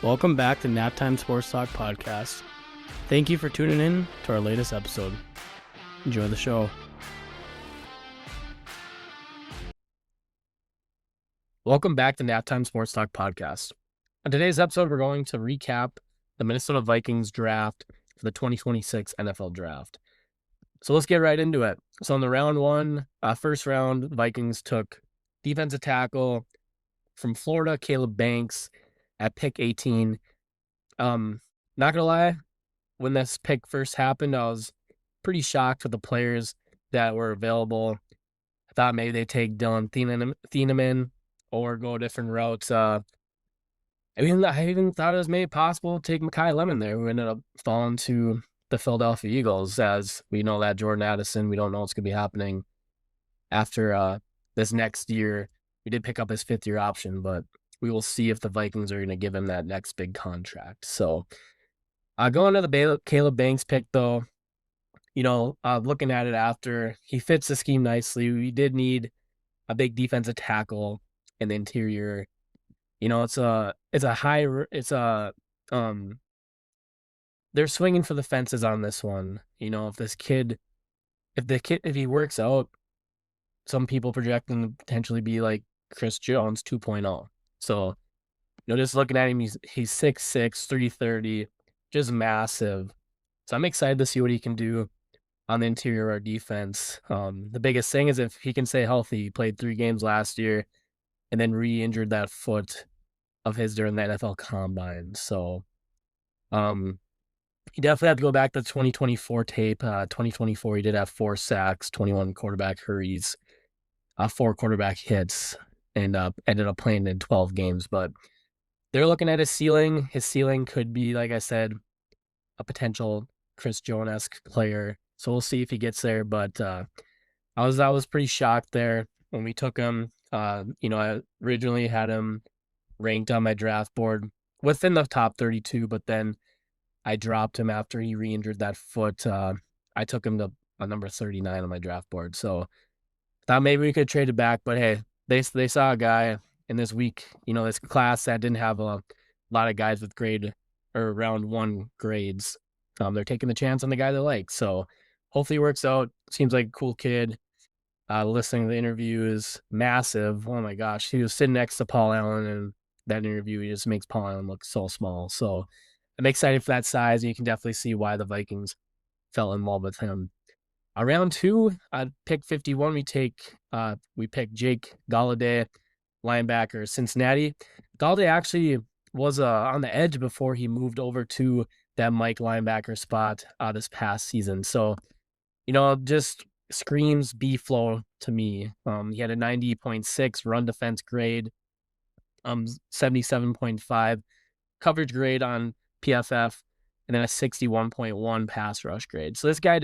Welcome back to Naptime Sports Talk Podcast. Thank you for tuning in to our latest episode. Enjoy the show. Welcome back to Naptime Sports Talk Podcast. On today's episode, we're going to recap the Minnesota Vikings draft for the 2026 NFL Draft. So let's get right into it. So in the round one, first round, the Vikings took defensive tackle from Florida, Caleb Banks, at pick 18. Not gonna lie, when this pick first happened, I was pretty shocked with the players that were available. I thought maybe they'd take Dylan Thieneman or go different routes. I even thought it was maybe possible to take Mekhi Lemon there, who ended up falling to the Philadelphia Eagles. As we know that Jordan Addison, we don't know what's going to be happening after this next year. We did pick up his fifth-year option, but we will see if the Vikings are going to give him that next big contract. So going to the Caleb Banks pick, though, looking at it after, he fits the scheme nicely. We did need a big defensive tackle in the interior. They're swinging for the fences on this one. If he works out, some people project him to potentially be like Chris Jones 2.0. So, just looking at him, he's 6'6", 330, just massive. So I'm excited to see what he can do on the interior of our defense. The biggest thing is if he can stay healthy. He played 3 games last year and then re-injured that foot of his during the NFL Combine. So he definitely had to go back to 2024 tape. 2024, he did have 4 sacks, 21 quarterback hurries, 4 quarterback hits, and ended up playing in 12 games. But they're looking at his ceiling. His ceiling could be, like I said, a potential Chris Jones-esque player. So we'll see if he gets there. But I was pretty shocked there when we took him. I originally had him ranked on my draft board within the top 32, but then I dropped him after he re-injured that foot. I took him to number 39 on my draft board. So thought maybe we could trade it back, but hey, they saw a guy in this week, this class that didn't have a lot of guys with grade or round 1 grades. They're taking the chance on the guy they like. So hopefully it works out. Seems like a cool kid. Listening to the interview is massive. Oh my gosh. He was sitting next to Paul Allen, and that interview, he just makes Paul Allen look so small. So I'm excited for that size. And you can definitely see why the Vikings fell in love with him. Round 2, pick 51, we pick Jake Galladay, linebacker, Cincinnati. Galladay actually was on the edge before he moved over to that Mike linebacker spot this past season. So, just screams B-flow to me. He had a 90.6 run defense grade, 77.5 coverage grade on PFF, and then a 61.1 pass rush grade. So this guy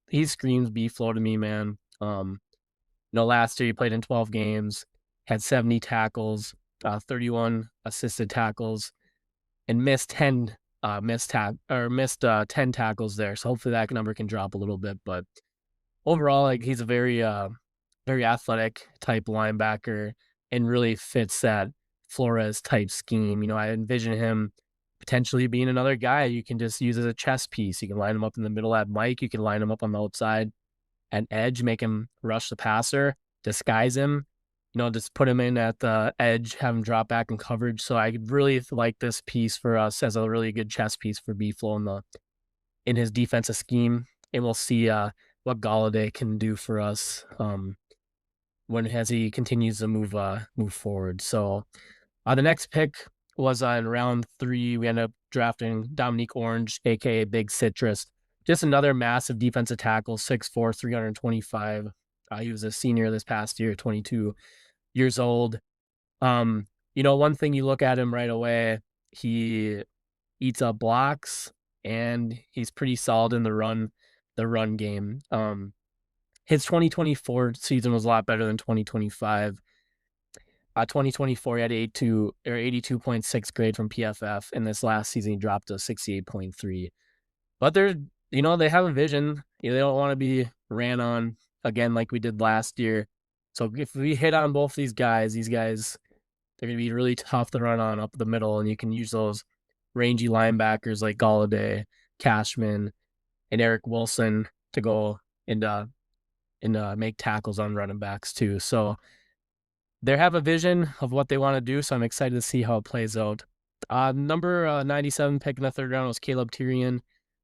he screams B-flow to me, man. Last year he played in 12 games, had 70 tackles, 31 assisted tackles, and missed 10 tackles there. So hopefully that number can drop a little bit. But overall, he's a very very athletic type linebacker and really fits that Flores type scheme. I envision him potentially being another guy you can just use as a chess piece. You can line him up in the middle at Mike. You can line him up on the outside at edge, make him rush the passer, disguise him, just put him in at the edge, have him drop back in coverage. So I really like this piece for us as a really good chess piece for B-flow in his defensive scheme. And we'll see what Galladay can do for us as he continues to move forward. So the next pick was in round 3. We ended up drafting Dominique Orange, aka Big Citrus. Just another massive defensive tackle, 6'4", 325. He was a senior this past year, 22 years old. One thing you look at him right away, he eats up blocks and he's pretty solid in the run game. His 2024 season was a lot better than 2025. 2024, he had 82.6 grade from PFF, and this last season he dropped to 68.3. But they have a vision. They don't want to be ran on again like we did last year. So if we hit on both these guys, they're going to be really tough to run on up the middle, and you can use those rangy linebackers like Galladay, Cashman, and Eric Wilson to go and make tackles on running backs too. So they have a vision of what they want to do. So I'm excited to see how it plays out. Number 97 pick in the third round was Caleb Tyrion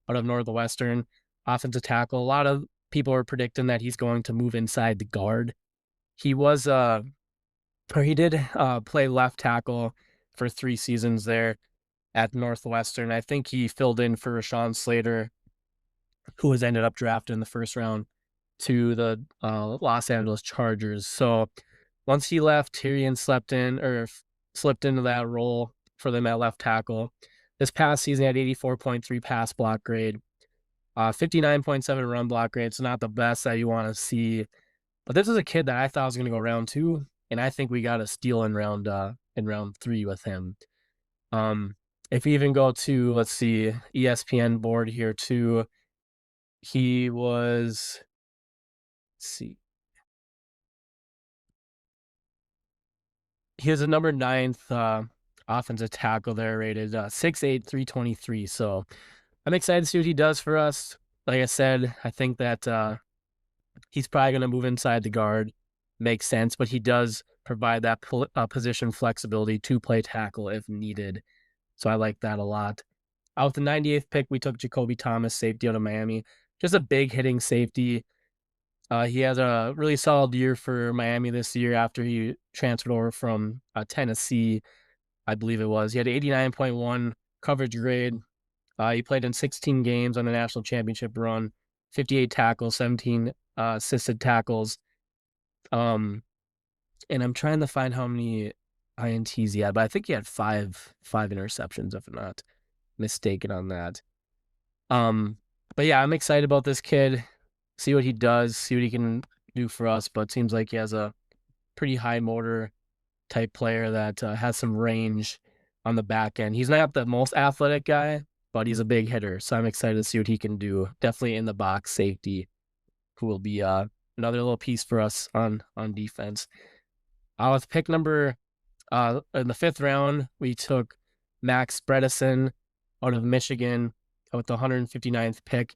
out of Northwestern, offensive tackle. A lot of people are predicting that he's going to move inside the guard. He was or he did play left tackle for 3 seasons there at Northwestern. I think he filled in for Rashawn Slater, who was ended up drafted in the first round to the Los Angeles Chargers. So once he left, Tyrion slipped into that role for them at left tackle. This past season, he had 84.3 pass block grade, 59.7 run block grade. It's not the best that you want to see, but this is a kid that I thought was going to go round 2, and I think we got a steal in round 3 with him. If you even go to, let's see, ESPN board here too, he was, let's see, he was a number 9th offensive tackle there, rated 6'8", 323. So I'm excited to see what he does for us. Like I said, I think that he's probably going to move inside the guard. Makes sense, but he does provide that position flexibility to play tackle if needed. So I like that a lot. Out with the 98th pick, we took Jacoby Thomas, safety out of Miami. Just a big hitting safety. He has a really solid year for Miami this year after he transferred over from Tennessee, I believe it was. He had 89.1 coverage grade. He played in 16 games on the national championship run, 58 tackles, 17 assisted tackles. And I'm trying to find how many INTs he had, but I think he had five interceptions, if I'm not mistaken on that. But yeah, I'm excited about this kid. See what he does, see what he can do for us. But it seems like he has a pretty high motor type player that has some range on the back end. He's not the most athletic guy, but he's a big hitter. So I'm excited to see what he can do. Definitely in the box safety, who will be another little piece for us on defense. With pick number in the 5th round, we took Max Bredesen out of Michigan with the 159th pick.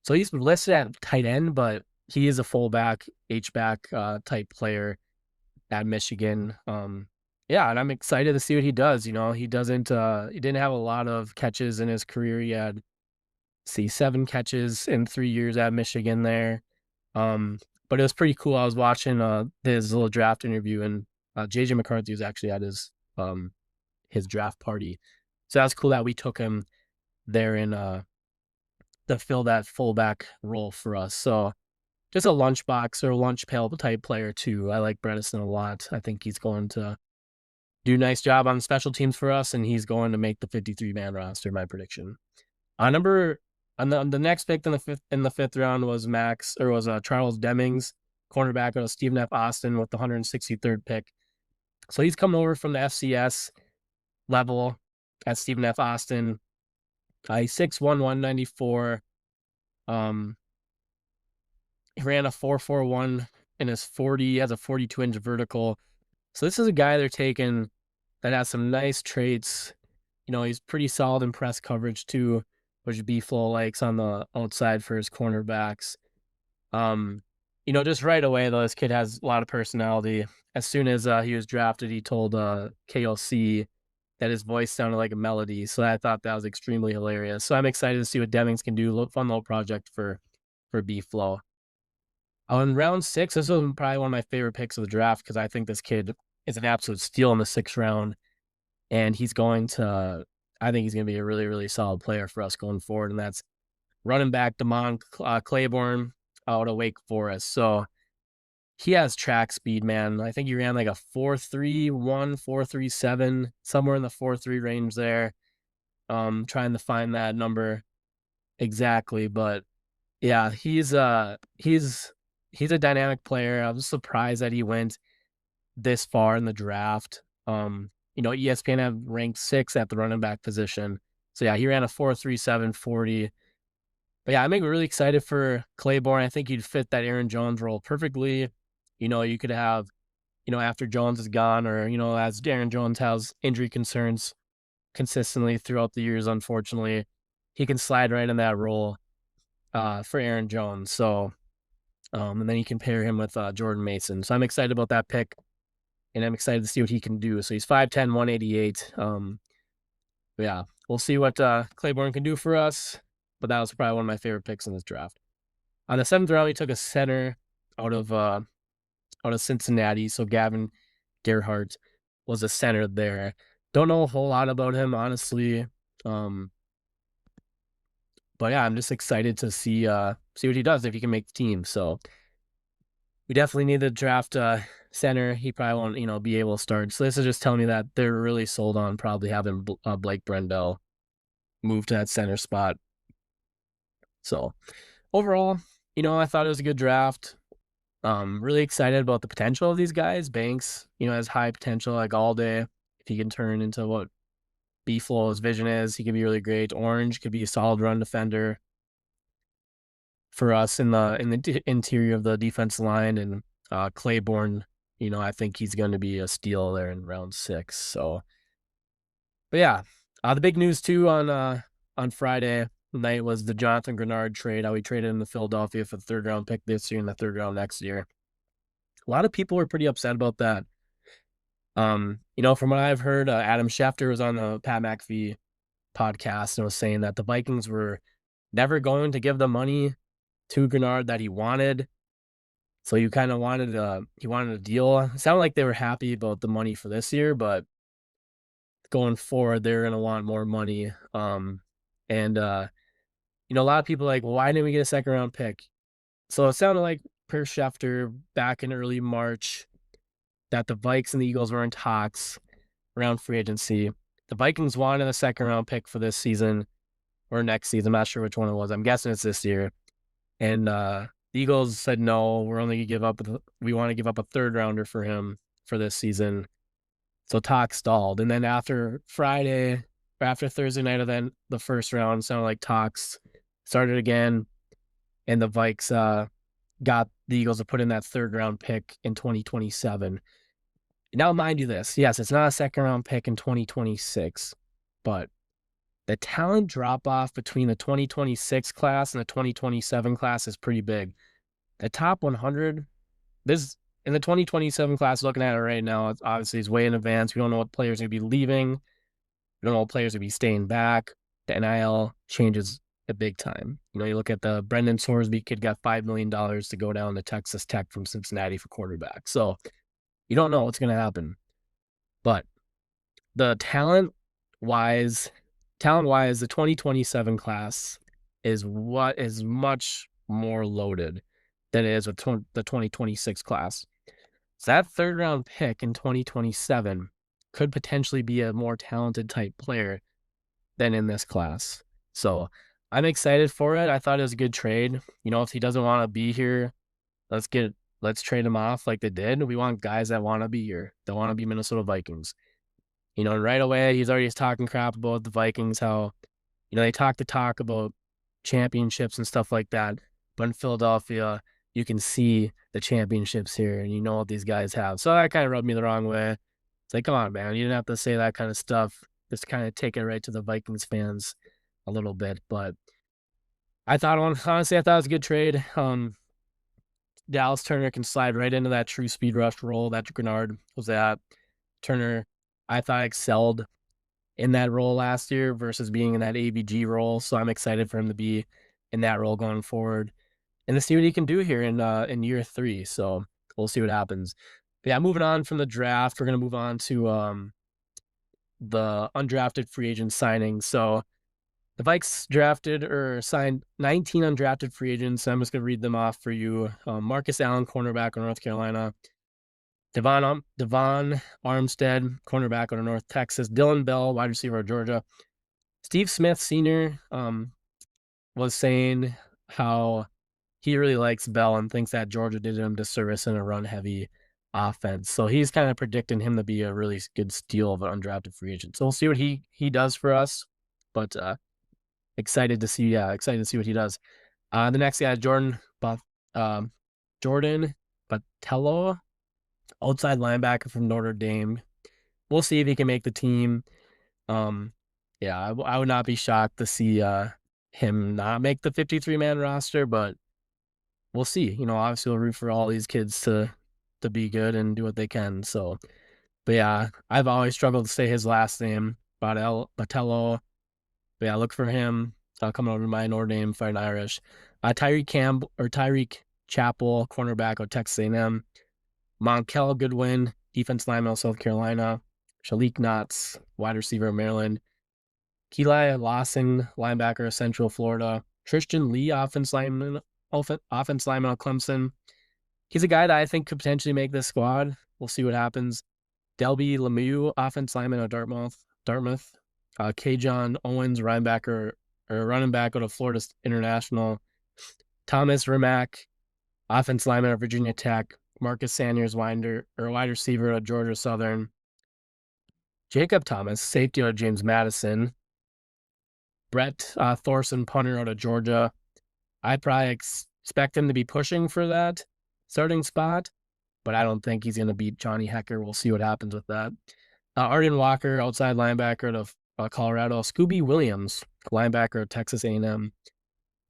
So he's listed at tight end, but he is a fullback, H-back type player at Michigan. Yeah, and I'm excited to see what he does. You know, he didn't have a lot of catches in his career. He had, 7 catches in 3 years at Michigan there. But it was pretty cool. I was watching his little draft interview, and JJ McCarthy was actually at his draft party. So that's cool that we took him there in to fill that fullback role for us. So just a lunchbox or lunch pail type player too. I like Bredesen a lot. I think he's going to do a nice job on special teams for us, and he's going to make the 53-man roster, my prediction. On the next pick in the fifth round was Charles Demings, cornerback out of Stephen F. Austin with the 163rd pick. So he's coming over from the FCS level at Stephen F. Austin. He's 6'1", 194. He ran a 4.41 in his 40. He has a 42-inch vertical. So this is a guy they're taking that has some nice traits. You know, he's pretty solid in press coverage too, which B-Flow likes on the outside for his cornerbacks. You know, just right away, though, this kid has a lot of personality. As soon as he was drafted, he told KLC that his voice sounded like a melody. So I thought that was extremely hilarious. So I'm excited to see what Demings can do. Fun little project for B-Flow. In round 6, this was probably one of my favorite picks of the draft because I think this kid is an absolute steal in the 6th round. And I think he's going to be a really, really solid player for us going forward. And that's running back Damon Claiborne out of Wake Forest. So he has track speed, man. I think he ran like a 4.31, 4.37, somewhere in the 4.3 range there. Trying to find that number exactly. But yeah, he's a dynamic player. I was surprised that he went this far in the draft. You know, ESPN have ranked 6 at the running back position. So yeah, he ran a 4.37 40. But yeah, I'm really excited for Claiborne. I think he'd fit that Aaron Jones role perfectly. You know, you could have, you know, after Jones is gone or, you know, as Aaron Jones has injury concerns, consistently throughout the years, unfortunately, he can slide right in that role for Aaron Jones. So, and then you can pair him with Jordan Mason. So I'm excited about that pick, and I'm excited to see what he can do. So he's 5'10", 188. Yeah, we'll see what Claiborne can do for us. But that was probably one of my favorite picks in this draft. On the 7th round, we took a center out of Cincinnati. So Gavin Gerhardt was a center there. Don't know a whole lot about him, honestly. But yeah, I'm just excited to see what he does if he can make the team. So we definitely need to draft center. He probably won't, be able to start. So this is just telling me that they're really sold on probably having Blake Brendel move to that center spot. So overall, I thought it was a good draft. Really excited about the potential of these guys. Banks, has high potential, like all day. If he can turn into what B-Flow's vision is, he could be really great. Orange could be a solid run defender for us in the interior of the defense line. And Claiborne, I think he's going to be a steal there in round 6. So, but yeah, the big news too on Friday night was the Jonathan Grenard trade. How we traded him to Philadelphia for the 3rd round pick this year and the 3rd round next year. A lot of people were pretty upset about that. From what I've heard, Adam Schefter was on the Pat McAfee podcast and was saying that the Vikings were never going to give the money to Grenard that he wanted. So you kind of he wanted a deal. It sounded like they were happy about the money for this year, but going forward, they're going to want more money. And a lot of people are like, well, why didn't we get a 2nd round pick? So it sounded like per Schefter back in early March that the Vikes and the Eagles were in talks around free agency. The Vikings wanted a 2nd round pick for this season or next season. I'm not sure which one it was. I'm guessing it's this year. And the Eagles said, no, we want to give up a 3rd rounder for him for this season. So talk stalled. And then after Thursday night of then the 1st round, sounded like talks started again. And the Vikes got the Eagles to put in that 3rd round pick in 2027. Now, mind you this, yes, it's not a 2nd round pick in 2026, but the talent drop-off between the 2026 class and the 2027 class is pretty big. The top 100, in the 2027 class, looking at it right now, it's obviously is way in advance. We don't know what players are going to be leaving. We don't know what players are going to be staying back. The NIL changes a big time. You look at the Brendan Sorsby kid got $5 million to go down to Texas Tech from Cincinnati for quarterback. So you don't know what's going to happen. But the talent-wise, the 2027 class is much more loaded than it is with the 2026 class. So that 3rd round pick in 2027 could potentially be a more talented type player than in this class. So I'm excited for it. I thought it was a good trade. If he doesn't want to be here, let's trade him off like they did. We want guys that want to be here, that want to be Minnesota Vikings. And right away, he's already talking crap about the Vikings, how, they talk the talk about championships and stuff like that. But in Philadelphia, you can see the championships here and you know what these guys have. So that kind of rubbed me the wrong way. It's like, come on, man. You didn't have to say that kind of stuff. Just kind of take it right to the Vikings fans a little bit. But honestly, I thought it was a good trade. Dallas Turner can slide right into that true speed rush role that Grenard was at. Turner, I thought, excelled in that role last year versus being in that AVG role. So I'm excited for him to be in that role going forward and to see what he can do here in year 3. So we'll see what happens. But yeah, moving on from the draft, we're going to move on to the undrafted free agent signings. So the Vikes drafted or signed 19 undrafted free agents. I'm just going to read them off for you. Marcus Allen, cornerback of North Carolina. Devon Armstead, cornerback out of North Texas. Dylan Bell, wide receiver of Georgia. Steve Smith Sr. Was saying how he really likes Bell and thinks that Georgia did him disservice in a run-heavy offense. So he's kind of predicting him to be a really good steal of an undrafted free agent. So we'll see what he does for us. But excited to see what he does. The next guy, Jordan Botello, outside linebacker from Notre Dame. We'll see if he can make the team. yeah, I would not be shocked to see him not make the 53-man roster, but we'll see. Obviously we'll root for all these kids to be good and do what they can. So, but yeah, I've always struggled to say his last name, Batello. But yeah, look for him coming over to my Notre Dame fighting Irish. Tyreek Chappell, cornerback of Texas A&M. Monkel Goodwin, defense lineman of South Carolina. Shalik Knotts, wide receiver of Maryland. Keeli Lawson, linebacker of Central Florida. Tristan Lee, offense lineman of Clemson. He's a guy that I think could potentially make this squad. We'll see what happens. Delby Lemieux, offense lineman of Dartmouth. K'Jon Owens, running back out of Florida International. Thomas Rimac, offense lineman of Virginia Tech. Marcus Sanders, wide receiver of Georgia Southern. Jacob Thomas, safety out of James Madison. Brett Thorson, punter out of Georgia. I probably expect him to be pushing for that starting spot, but I don't think he's going to beat Johnny Hecker. We'll see what happens with that. Arden Walker, outside linebacker out of Colorado. Scooby Williams, linebacker of Texas A&M.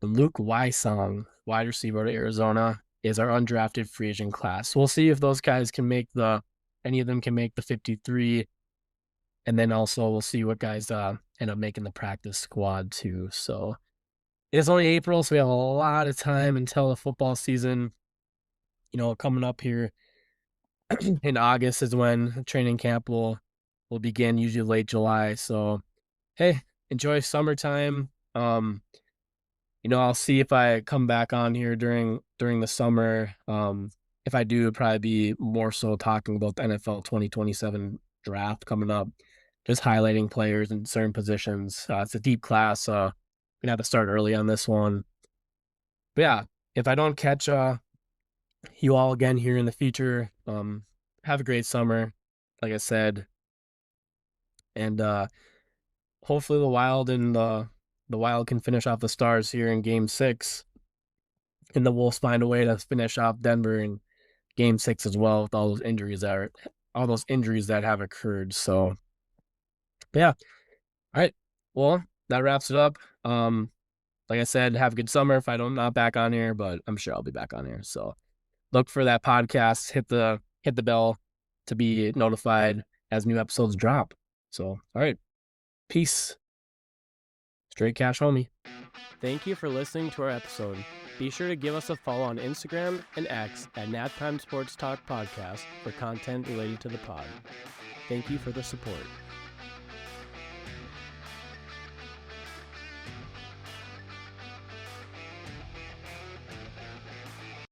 Luke Wysong, wide receiver out of Arizona, is our undrafted free agent class. We'll see if those guys can make any of them can make the 53. And then also we'll see what guys end up making the practice squad too. So it's only April, so we have a lot of time until the football season. Coming up here in August is when training camp will begin, usually late July. So hey, enjoy summertime. I'll see if I come back on here during the summer. If I do, it'd probably be more so talking about the NFL 2027 draft coming up, just highlighting players in certain positions. It's a deep class. We're gonna have to start early on this one. But yeah, if I don't catch you all again here in the future, have a great summer, like I said, and hopefully the Wild can finish off the Stars here in Game 6, and the Wolves find a way to finish off Denver in Game 6 as well with all those injuries that have occurred. So, but yeah, all right. Well, that wraps it up. Like I said, have a good summer. If I don't not back on here, but I'm sure I'll be back on here. So look for that podcast. Hit the bell to be notified as new episodes drop. So, all right. Peace. Straight cash homie. Thank you for listening to our episode. Be sure to give us a follow on Instagram and X at Naptime Sports Talk Podcast for content related to the pod. Thank you for the support.